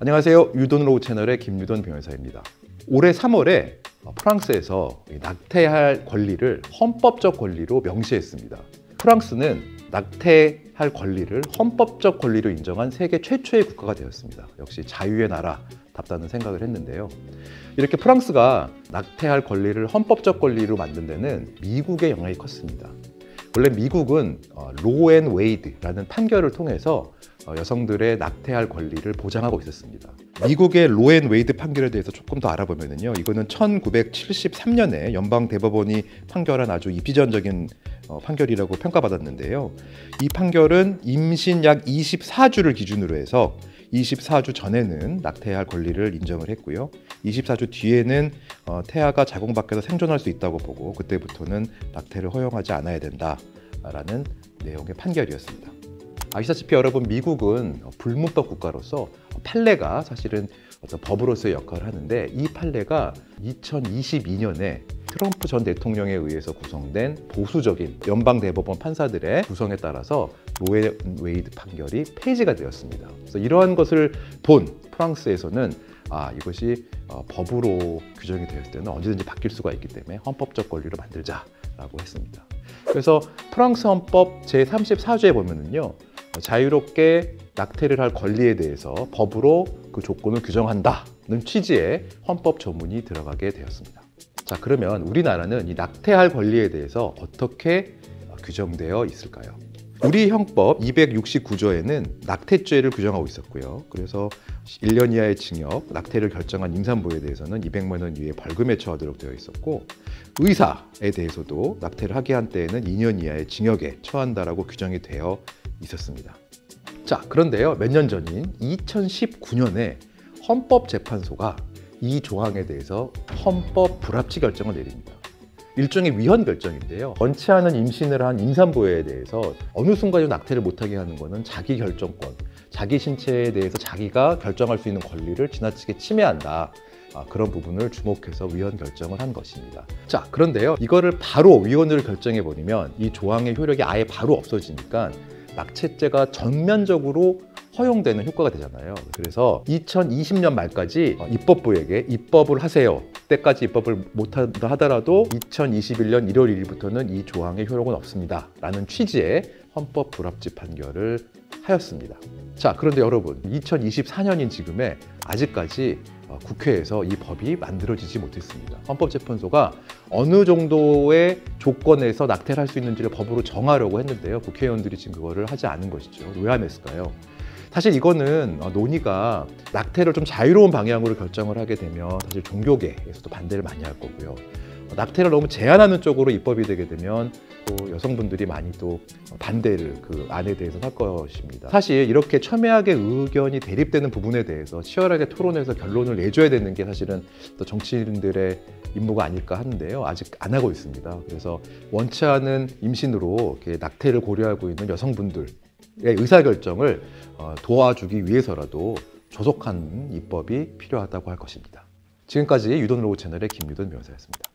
안녕하세요. 유돈로우 채널의 김유돈 변호사입니다. 올해 3월에 프랑스에서 낙태할 권리를 헌법적 권리로 명시했습니다. 프랑스는 낙태할 권리를 헌법적 권리로 인정한 세계 최초의 국가가 되었습니다. 역시 자유의 나라답다는 생각을 했는데요. 이렇게 프랑스가 낙태할 권리를 헌법적 권리로 만든 데는 미국의 영향이 컸습니다. 원래 미국은 로 앤 웨이드라는 판결을 통해서 여성들의 낙태할 권리를 보장하고 있었습니다. 미국의 로 앤 웨이드 판결에 대해서 조금 더 알아보면요, 이거는 1973년에 연방 대법원이 판결한 아주 비전적인 판결이라고 평가받았는데요. 이 판결은 임신 약 24주를 기준으로 해서 24주 전에는 낙태할 권리를 인정을 했고요. 24주 뒤에는 태아가 자궁 밖에서 생존할 수 있다고 보고 그때부터는 낙태를 허용하지 않아야 된다라는 내용의 판결이었습니다. 아시다시피 여러분, 미국은 불문법 국가로서 판례가 사실은 어떤 법으로서의 역할을 하는데, 이 판례가 2022년에 트럼프 전 대통령에 의해서 구성된 보수적인 연방대법원 판사들의 구성에 따라서 로 앤 웨이드 판결이 폐지가 되었습니다. 그래서 이러한 것을 본 프랑스에서는 이것이 법으로 규정이 되었을 때는 언제든지 바뀔 수가 있기 때문에 헌법적 권리로 만들자라고 했습니다. 그래서 프랑스 헌법 제34조에 보면은요, 자유롭게 낙태를 할 권리에 대해서 법으로 그 조건을 규정한다는 취지의 헌법 조문이 들어가게 되었습니다. 자, 그러면 우리나라는 이 낙태할 권리에 대해서 어떻게 규정되어 있을까요? 우리 형법 269조에는 낙태죄를 규정하고 있었고요. 그래서 1년 이하의 징역, 낙태를 결정한 임산부에 대해서는 200만 원 이하의 벌금에 처하도록 되어 있었고, 의사에 대해서도 낙태를 하게 한 때에는 2년 이하의 징역에 처한다라고 규정이 되어 있었습니다. 자, 그런데요, 몇 년 전인 2019년에 헌법재판소가 이 조항에 대해서 헌법 불합치 결정을 내립니다. 일종의 위헌 결정인데요. 원치 않은 임신을 한 임산부에 대해서 어느 순간에 낙태를 못하게 하는 것은 자기 결정권, 자기 신체에 대해서 자기가 결정할 수 있는 권리를 지나치게 침해한다. 그런 부분을 주목해서 위헌 결정을 한 것입니다. 자, 그런데요, 이거를 바로 위헌을 결정해 버리면 이 조항의 효력이 아예 바로 없어지니까 낙태죄가 전면적으로 허용되는 효과가 되잖아요. 그래서 2020년 말까지 입법부에게 입법을 하세요, 그때까지 입법을 못한다 하더라도 2021년 1월 1일부터는 이 조항의 효력은 없습니다 라는 취지의 헌법 불합치 판결을 하였습니다. 자, 그런데 여러분, 2024년인 지금에 아직까지 국회에서 이 법이 만들어지지 못했습니다. 헌법재판소가 어느 정도의 조건에서 낙태를 할 수 있는지를 법으로 정하려고 했는데요, 국회의원들이 지금 그거를 하지 않은 것이죠. 왜 안 했을까요? 사실 이거는 논의가 낙태를 좀 자유로운 방향으로 결정을 하게 되면 사실 종교계에서도 반대를 많이 할 거고요. 낙태를 너무 제한하는 쪽으로 입법이 되게 되면 또 여성분들이 많이 또 반대를 그 안에 대해서 할 것입니다. 사실 이렇게 첨예하게 의견이 대립되는 부분에 대해서 치열하게 토론해서 결론을 내줘야 되는 게 사실은 또 정치인들의 임무가 아닐까 하는데요, 아직 안 하고 있습니다. 그래서 원치 않은 임신으로 이렇게 낙태를 고려하고 있는 여성분들의 의사결정을 도와주기 위해서라도 조속한 입법이 필요하다고 할 것입니다. 지금까지 유돈로우 채널의 김유돈 변호사였습니다.